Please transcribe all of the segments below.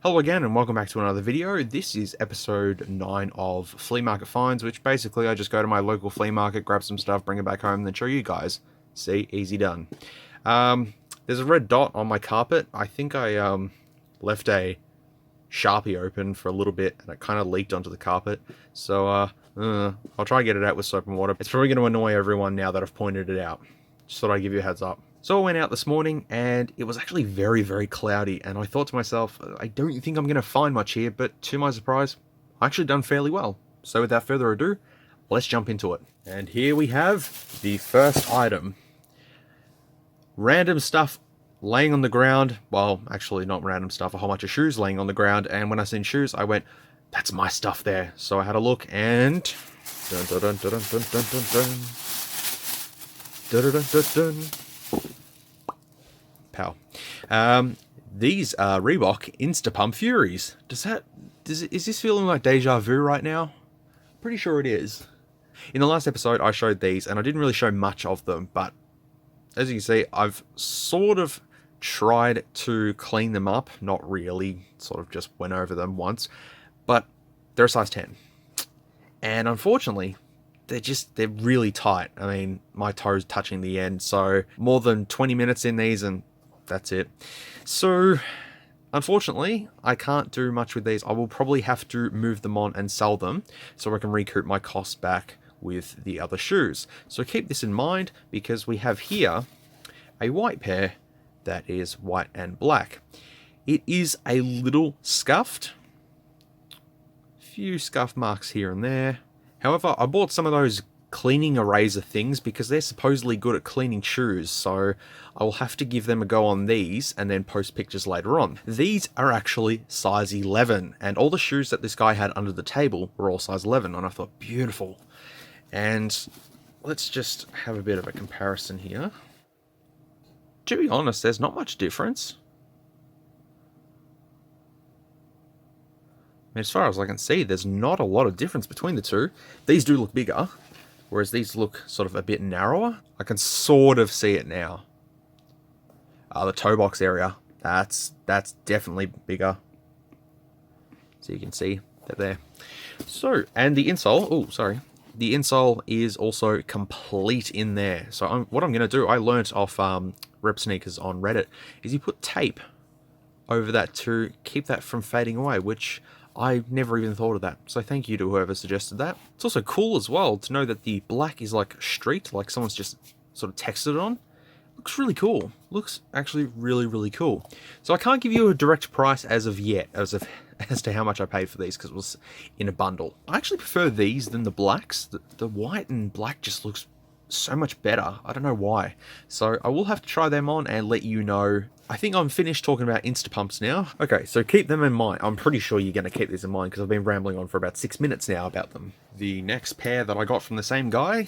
Hello again and welcome back to another video. This is episode 9 of Flea Market Finds, which basically I just go to my local flea market, grab some stuff, bring it back home, and then show you guys. See, easy done. There's a red dot on my carpet. I think I left a Sharpie open for a little bit and it kind of leaked onto the carpet. So I'll try and get it out with soap and water. It's probably going to annoy everyone now that I've pointed it out. Just thought I'd give you a heads up. So I went out this morning and it was actually very, very cloudy, and I thought to myself, I don't think I'm going to find much here, but to my surprise, I actually done fairly well. So without further ado, let's jump into it. And here we have the first item. Random stuff laying on the ground. Well, actually not random stuff, a whole bunch of shoes laying on the ground, and when I seen shoes, I went, that's my stuff there. So I had a look and... Dun, dun, dun, dun, dun, dun, dun, dun. Dun, dun, dun, dun. Pow. These are Reebok InstaPump Furies. Is this feeling like deja vu right now? Pretty sure it is. In the last episode, I showed these, and I didn't really show much of them, but as you can see, I've sort of tried to clean them up. Not really, sort of just went over them once, but they're a size 10. And unfortunately, they're really tight. I mean, my toe's touching the end, so more than 20 minutes in these and that's it. So, unfortunately, I can't do much with these. I will probably have to move them on and sell them so I can recoup my costs back with the other shoes. So keep this in mind, because we have here a white pair that is white and black. It is a little scuffed. Few scuff marks here and there. However, I bought some of those cleaning eraser things because they're supposedly good at cleaning shoes, so I will have to give them a go on these and then post pictures later on. These are actually size 11, and all the shoes that this guy had under the table were all size 11, and I thought, beautiful. And let's just have a bit of a comparison here. To be honest, there's not much difference. As far as I can see, there's not a lot of difference between the two. These do look bigger, whereas these look sort of a bit narrower. I can sort of see it now. The toe box area, that's definitely bigger. So you can see that there. So, and the insole, the insole is also complete in there. So what I'm going to do, I learnt off Rep Sneakers on Reddit, is you put tape over that to keep that from fading away, which I never even thought of that. So thank you to whoever suggested that. It's also cool as well to know that the black is like streaked, like someone's just sort of texted it on. Looks really cool. Looks actually really, really cool. So I can't give you a direct price as of yet, as to how much I paid for these, because it was in a bundle. I actually prefer these than the blacks. The white and black just looks so much better. I don't know why. So I will have to try them on and let you know. I think I'm finished talking about InstaPumps now. Okay, so keep them in mind. I'm pretty sure you're going to keep these in mind because I've been rambling on for about 6 minutes now about them. The next pair that I got from the same guy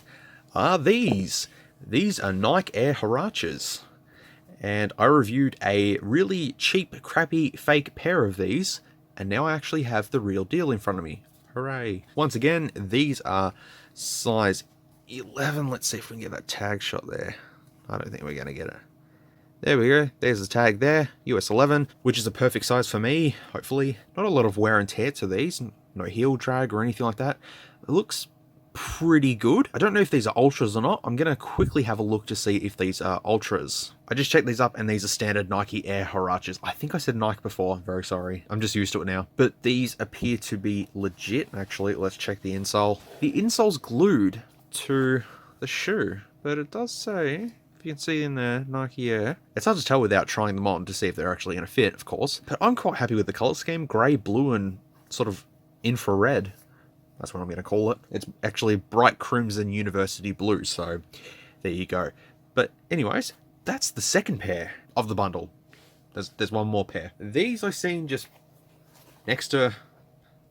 are these. These are Nike Air Huaraches. And I reviewed a really cheap, crappy, fake pair of these, and now I actually have the real deal in front of me. Hooray. Once again, these are size 11. Let's see if we can get that tag shot there. I don't think we're going to get it. There we go. There's the tag there. US 11, which is a perfect size for me, hopefully. Not a lot of wear and tear to these. No heel drag or anything like that. It looks pretty good. I don't know if these are ultras or not. I'm going to quickly have a look to see if these are ultras. I just checked these up and these are standard Nike Air Huaraches. I think I said Nike before. I'm very sorry. I'm just used to it now. But these appear to be legit. Actually, let's check the insole. The insole's glued to the shoe, but it does say, if you can see in there, Nike Air. It's hard to tell without trying them on to see if they're actually going to fit, of course. But I'm quite happy with the color scheme. Grey, blue, and sort of infrared. That's what I'm going to call it. It's actually bright crimson university blue, so there you go. But anyways, that's the second pair of the bundle. There's one more pair. These I've seen just next to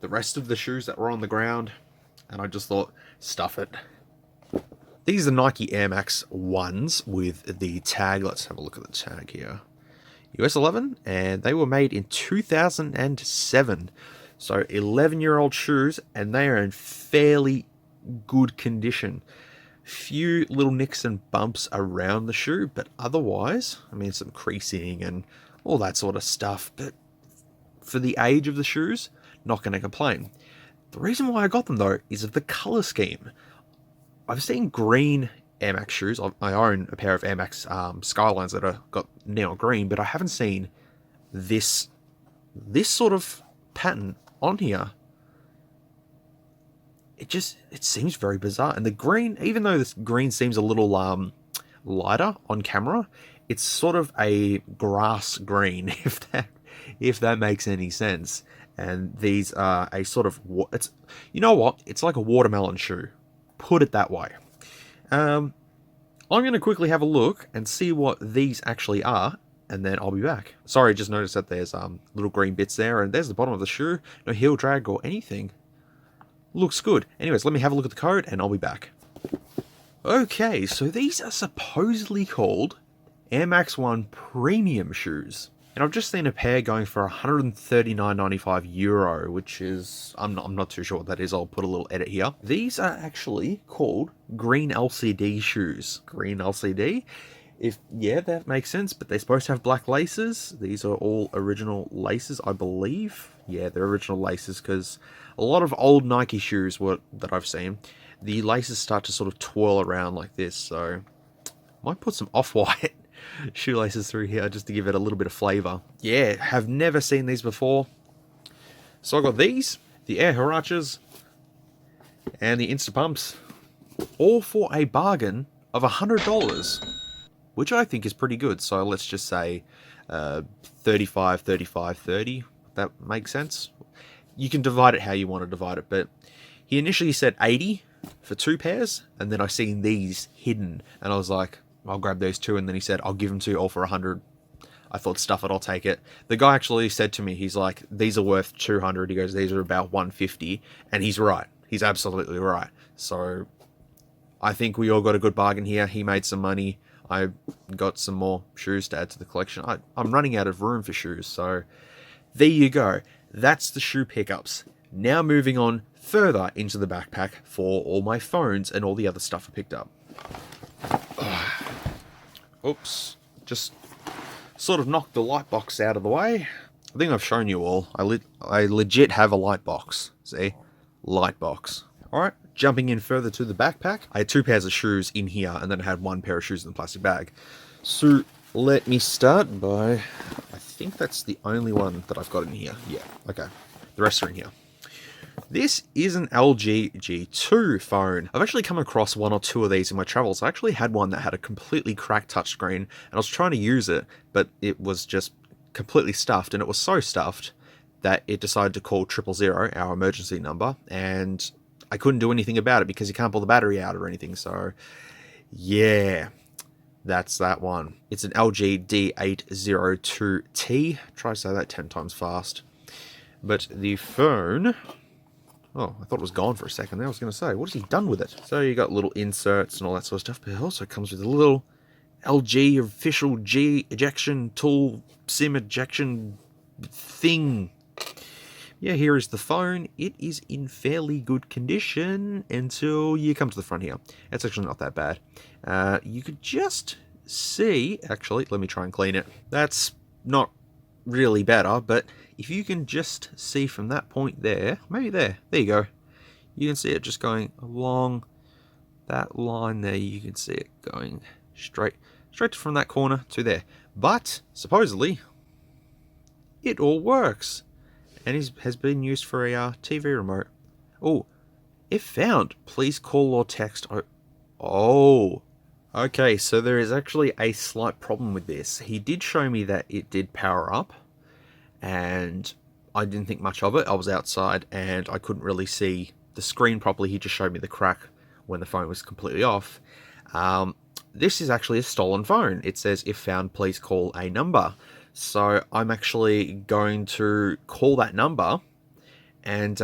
the rest of the shoes that were on the ground, and I just thought, stuff it. These are Nike Air Max 1s with the tag. Let's have a look at the tag here. US 11, and they were made in 2007. So 11-year-old shoes, and they are in fairly good condition. Few little nicks and bumps around the shoe, but otherwise, I mean, some creasing and all that sort of stuff. But for the age of the shoes, not going to complain. The reason why I got them, though, is of the colour scheme. I've seen green Air Max shoes. I own a pair of Air Max Skylines that are got neon green, but I haven't seen this sort of pattern on here. It seems very bizarre. And the green, even though this green seems a little lighter on camera, it's sort of a grass green, if that makes any sense. And these are a sort of, it's, you know what? It's like a watermelon shoe. Put it that way. I'm going to quickly have a look and see what these actually are, and then I'll be back. Sorry, just noticed that there's little green bits there, and there's the bottom of the shoe. No heel drag or anything. Looks good. Anyways, let me have a look at the code, and I'll be back. Okay, so these are supposedly called Air Max 1 Premium shoes. And I've just seen a pair going for €139.95, which is, I'm not too sure what that is. I'll put a little edit here. These are actually called green LCD shoes. Green LCD? Yeah, that makes sense, but they're supposed to have black laces. These are all original laces, I believe. Yeah, they're original laces, because a lot of old Nike shoes that I've seen, the laces start to sort of twirl around like this, so might put some off-white shoelaces through here just to give it a little bit of flavor. Yeah, have never seen these before. So I got these, the Air Huaraches, and the InstaPumps, all for a bargain of $100, which I think is pretty good. So let's just say 35, 35, 30. That makes sense. You can divide it how you want to divide it, but he initially said 80 for 2 pairs, and then I seen these hidden, and I was like, I'll grab those 2, and then he said, I'll give them to you all for 100. I thought, stuff it, I'll take it. The guy actually said to me, he's like, these are worth 200. He goes, these are about 150, and he's right. He's absolutely right. So I think we all got a good bargain here. He made some money. I got some more shoes to add to the collection. I'm running out of room for shoes, so there you go. That's the shoe pickups. Now moving on further into the backpack for all my phones and all the other stuff I picked up. Oops, just sort of knocked the light box out of the way. I think I've shown you all. I legit have a light box. See? Light box. Alright, jumping in further to the backpack. I had 2 pairs of shoes in here, and then I had 1 pair of shoes in the plastic bag. So let me start by, I think that's the only one that I've got in here. Yeah, okay. The rest are in here. This is an LG G2 phone. I've actually come across 1 or 2 of these in my travels. I actually had one that had a completely cracked touchscreen, and I was trying to use it, but it was just completely stuffed, and it was so stuffed that it decided to call 000, our emergency number, and I couldn't do anything about it because you can't pull the battery out or anything. So yeah, that's that one. It's an LG D802T. Try to say that 10 times fast. But the phone, oh, I thought it was gone for a second there. I was going to say, what has he done with it? So you got little inserts and all that sort of stuff, but it also comes with a little LG official G ejection tool, SIM ejection thing. Yeah, here is the phone. It is in fairly good condition until you come to the front here. It's actually not that bad. You could just see, actually, let me try and clean it. That's not really better, but if you can just see from that point there, maybe there you go. You can see it just going along that line there. You can see it going straight from that corner to there. But supposedly it all works, and has been used for a TV remote. Oh, if found, please call or text. Oh, okay, so there is actually a slight problem with this. He did show me that it did power up, and I didn't think much of it. I was outside and I couldn't really see the screen properly. He just showed me the crack when the phone was completely off. This is actually a stolen phone. It says, if found, please call a number. So I'm actually going to call that number and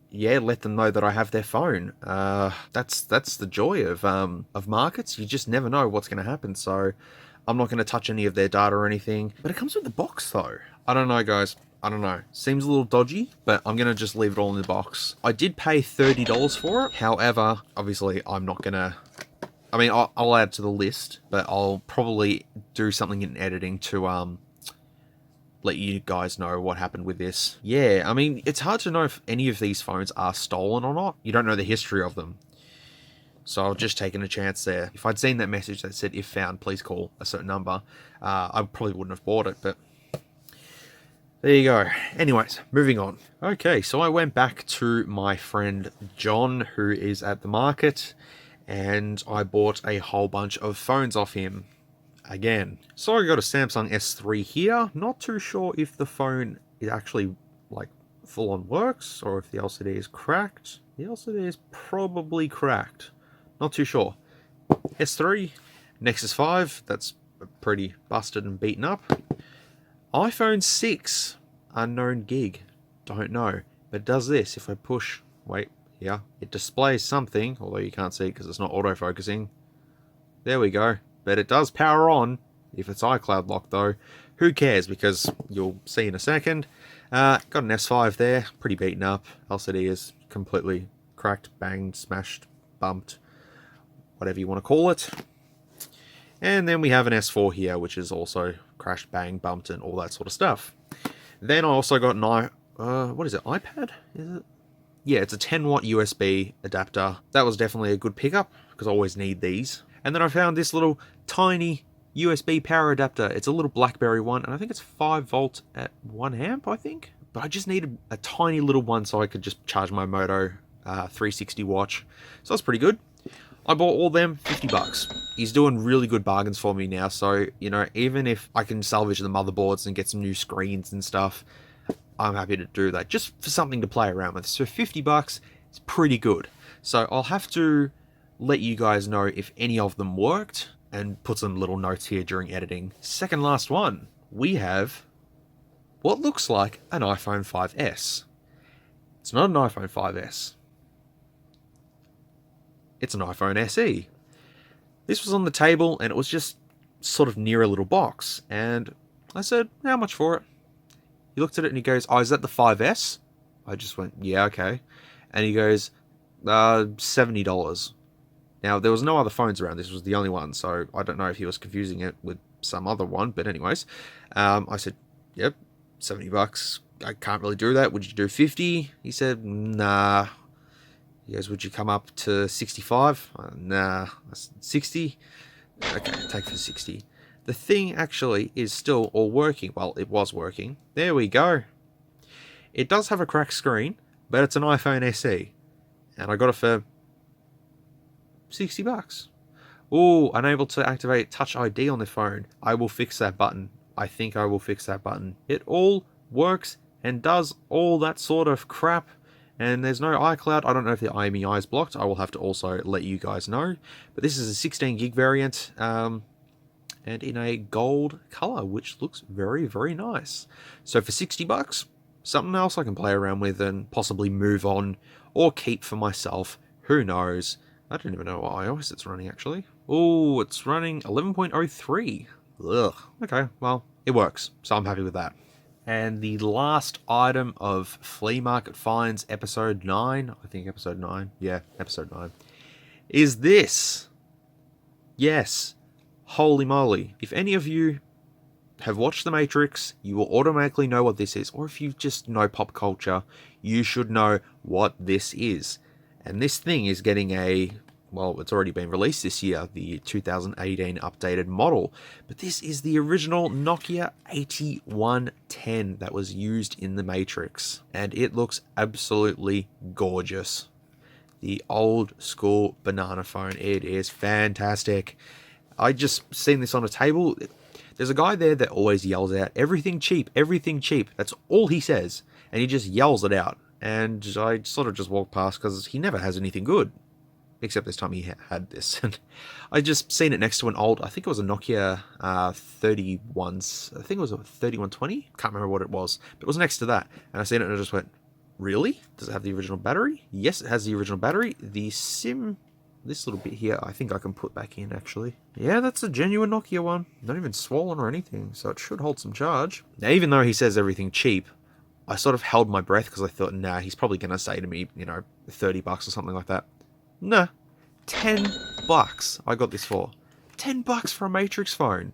yeah, let them know that I have their phone. That's the joy of markets. You just never know what's going to happen. So I'm not going to touch any of their data or anything. But it comes with the box though. I don't know, guys. I don't know. Seems a little dodgy, but I'm going to just leave it all in the box. I did pay $30 for it. However, obviously I'm not going to... I mean, I'll add to the list, but I'll probably do something in editing to let you guys know what happened with this. Yeah, I mean, it's hard to know if any of these phones are stolen or not. You don't know the history of them. So I've just taken a chance there. If I'd seen that message that said, if found, please call a certain number, I probably wouldn't have bought it, but there you go. Anyways, moving on. Okay, so I went back to my friend John, who is at the market, and I bought a whole bunch of phones off him again. So I got a Samsung S3 here. Not too sure if the phone is actually like full on works or if the LCD is cracked. The LCD is probably cracked. Not too sure. S3, Nexus 5, that's pretty busted and beaten up. iPhone 6, unknown gig, don't know. But it does this, if I push, wait, here, it displays something, although you can't see it because it's not autofocusing. There we go. But it does power on, if it's iCloud locked though. Who cares, because you'll see in a second. Got an S5 there, pretty beaten up. LCD is completely cracked, banged, smashed, bumped, whatever you want to call it. And then we have an S4 here, which is also crashed, banged, bumped, and all that sort of stuff. Then I also got an what is it, iPad? Is it? Yeah, it's a 10 watt USB adapter. That was definitely a good pickup, because I always need these. And then I found this little tiny USB power adapter. It's a little BlackBerry one, and I think it's 5 volt at 1 amp, I think. But I just needed a tiny little one so I could just charge my Moto 360 watch. So that's pretty good. I bought all them, 50 bucks. He's doing really good bargains for me now, so, you know, even if I can salvage the motherboards and get some new screens and stuff, I'm happy to do that, just for something to play around with. So 50 bucks is pretty good. So I'll have to let you guys know if any of them worked, and put some little notes here during editing. Second last one, we have what looks like an iPhone 5S. It's not an iPhone 5S. It's an iPhone SE. This was on the table, and it was just sort of near a little box. And I said, how much for it? He looked at it and he goes, oh, is that the 5S? I just went, yeah, okay. And he goes, $70. Now, there was no other phones around. This was the only one, so I don't know if he was confusing it with some other one. But anyways, I said, yep, 70 bucks. I can't really do that. Would you do 50? He said, nah. He goes, would you come up to 65? Nah. 60? Okay, take for 60. The thing actually is still all working. Well, it was working. There we go. It does have a cracked screen, but it's an iPhone SE. And I got it for 60 bucks. Ooh, unable to activate Touch ID on the phone. I will fix that button. I think I will fix that button. It all works and does all that sort of crap. And there's no iCloud. I don't know if the IMEI is blocked. I will have to also let you guys know. But this is a 16 gig variant. And in a gold color, which looks very, very nice. So for 60 bucks, something else I can play around with and possibly move on or keep for myself. Who knows? I don't even know what iOS it's running, actually. Oh, it's running 11.03. Ugh. Okay, well, it works, so I'm happy with that. And the last item of Flea Market Finds episode 9, I think episode 9, yeah, episode 9, is this. Yes, holy moly. If any of you have watched The Matrix, you will automatically know what this is. Or if you just know pop culture, you should know what this is. And this thing is getting a, well, it's already been released this year, the 2018 updated model. But this is the original Nokia 8110 that was used in The Matrix. And it looks absolutely gorgeous. The old school banana phone. It is fantastic. I just seen this on a table. There's a guy there that always yells out, everything cheap, everything cheap. That's all he says. And he just yells it out. And I sort of just walked past because he never has anything good. Except this time he had this. And I just seen it next to an old, I think it was a Nokia 31s. I think it was a 3120. Can't remember what it was. But it was next to that. And I seen it and I just went, really? Does it have the original battery? Yes, it has the original battery. The SIM, this little bit here, I think I can put back in actually. Yeah, that's a genuine Nokia one. Not even swollen or anything. So it should hold some charge. Now, even though he says everything cheap, I sort of held my breath because I thought, nah, he's probably going to say to me, you know, 30 bucks or something like that. Nah, 10 bucks I got this for. 10 bucks for a Matrix phone.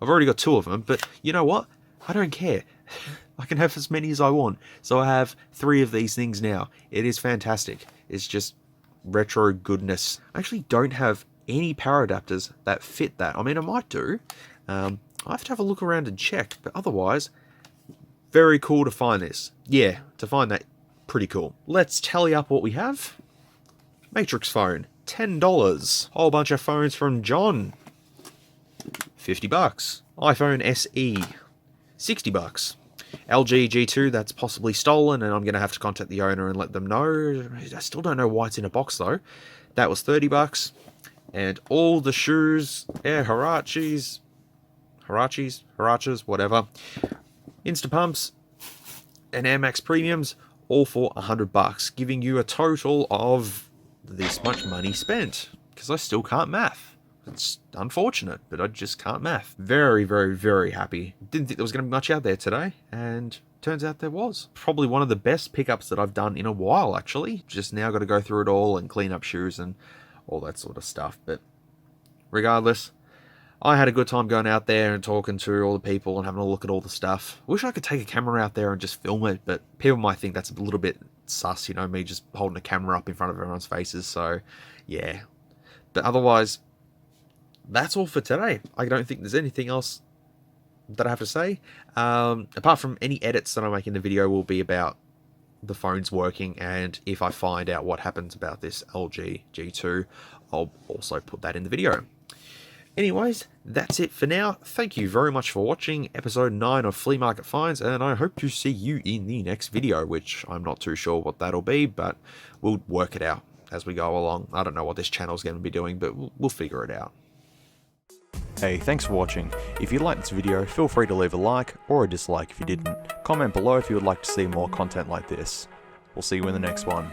I've already got 2 of them, but you know what? I don't care. I can have as many as I want. So I have 3 of these things now. It is fantastic. It's just retro goodness. I actually don't have any power adapters that fit that. I mean, I might do. I have to have a look around and check, but otherwise, very cool to find this. Yeah, to find that, pretty cool. Let's tally up what we have. Matrix phone, $10. Whole bunch of phones from John, $50. iPhone SE, $60. LG G2, that's possibly stolen, and I'm going to have to contact the owner and let them know. I still don't know why it's in a box, though. That was $30. And all the shoes, yeah, Huaraches, whatever. InstaPumps and Air Max Premiums, all for $100, giving you a total of this much money spent. Because I still can't math. It's unfortunate, but I just can't math. Very, very, very happy. Didn't think there was going to be much out there today, and turns out there was. Probably one of the best pickups that I've done in a while, actually. Just now got to go through it all and clean up shoes and all that sort of stuff. But regardless, I had a good time going out there and talking to all the people and having a look at all the stuff. Wish I could take a camera out there and just film it, but people might think that's a little bit sus, you know, me just holding a camera up in front of everyone's faces. So, yeah. But otherwise, that's all for today. I don't think there's anything else that I have to say. Apart from any edits that I make in the video will be about the phones working, and if I find out what happens about this LG G2, I'll also put that in the video. Anyways, that's it for now. Thank you very much for watching episode 9 of Flea Market Finds, and I hope to see you in the next video, which I'm not too sure what that'll be, but we'll work it out as we go along. I don't know what this channel's going to be doing, but we'll figure it out. Hey, thanks for watching. If you liked this video, feel free to leave a like or a dislike if you didn't. Comment below if you would like to see more content like this. We'll see you in the next one.